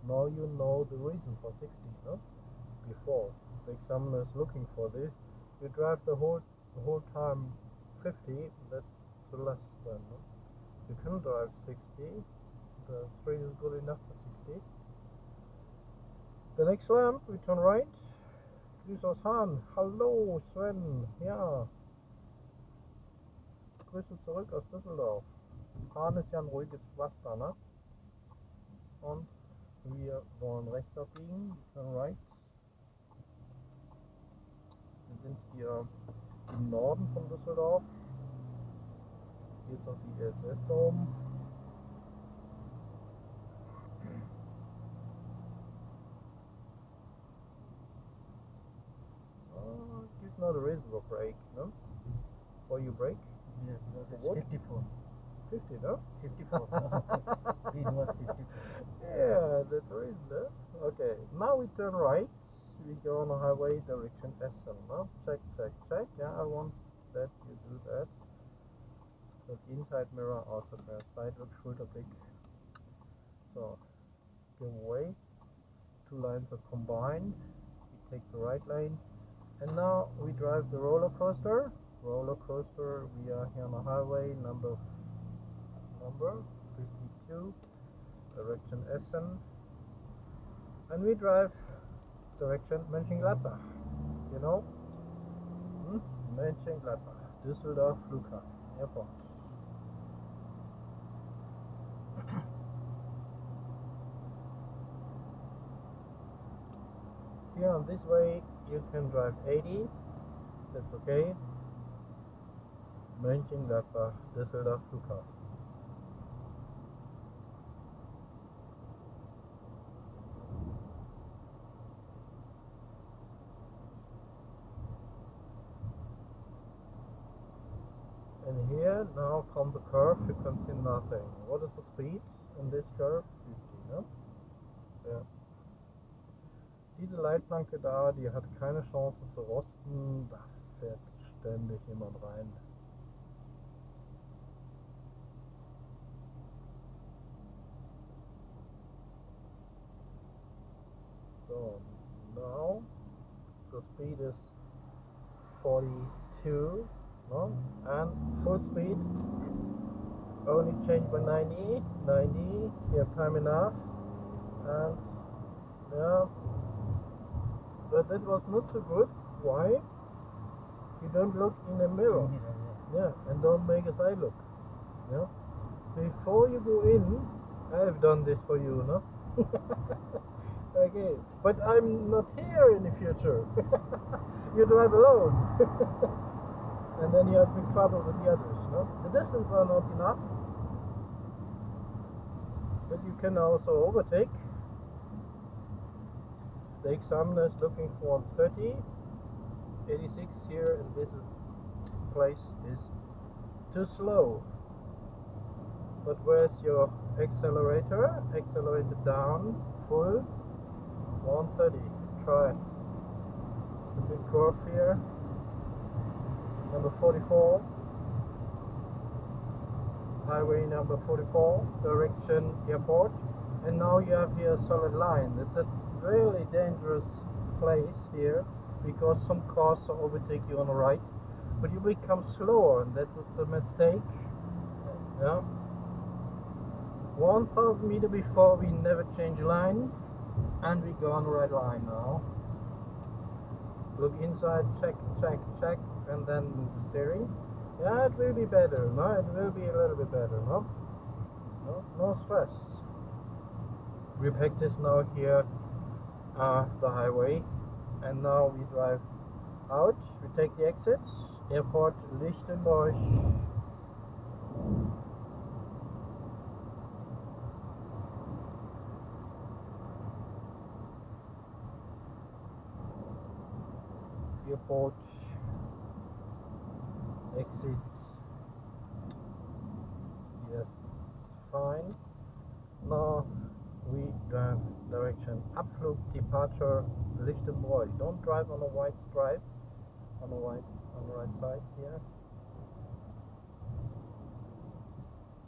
Now you know the reason for 60, no? Before the examiner is looking for this, you drive the whole time 50. That's the less than. No? You can drive 60. The 3 is good enough for 60. The next lamp, we turn right. Grüß aus Fahren. Hallo Sven. Ja. Grüße zurück aus Düsseldorf. Fahren ist ja ein ruhiges Pflaster, ne? Und wir wollen rechts abbiegen. Turn right. Wir sind hier im Norden von Düsseldorf. Hier ist auch die SS da oben. It's not a reasonable brake, no? Or you brake? Yes, For it's what? 54. 50, no? 54. Speed was 54. Yeah, that's the reason, no? Okay, now we turn right. We go on the highway direction Essen, no? Check, check, check. Yeah, I want that you do that. Look inside mirror, outside mirror, side look, Schulterblick. So, give away. Two lines are combined. We take the right lane. And now we drive the roller coaster. Roller coaster, we are here on the highway, number 52, direction Essen. And we drive direction Mönchengladbach. You know? Mönchengladbach, Düsseldorf Flughafen, Airport. Here on this way you can drive 80, that's okay. Mönchengladbach, Düsseldorf Flughafen. And here now from the curve you can see nothing. What is the speed in this curve? 50, no? Ja. Diese Leitplanke da, die hat keine Chance zu rosten, da fährt ständig jemand rein. So, now the speed is 42, no? And full speed only change by 90, you have time enough, and yeah. But that was not so good. Why? You don't look in the mirror. Yeah, and don't make a side look. Yeah. Before you go in, I have done this for you, no? Okay. But I'm not here in the future. You drive alone. And then you have big trouble with the others, no? The distance are not enough. But you can also overtake. The examiner is looking for 30, 86 here in this place is too slow. But where's your accelerator? Accelerator down, full, 130, try. The big curve here, number 44, highway number 44, direction airport, and now you have here a solid line. It's a really dangerous place here because some cars overtake you on the right, but you become slower, and that's a mistake. Yeah. 1,000 meters before we never change line, and we go on the right line now. Look inside, check, check, check, and then move the steering. Yeah, it will be better. No, it will be a little bit better. No, no stress. We practice now here. The highway, and now we drive out. We take the exits. Airport Lichtenberg. Airport exits. Yes, fine. Now we drive direction Abflug, departure Lichtenberg. Don't drive on a white stripe, on the right side here.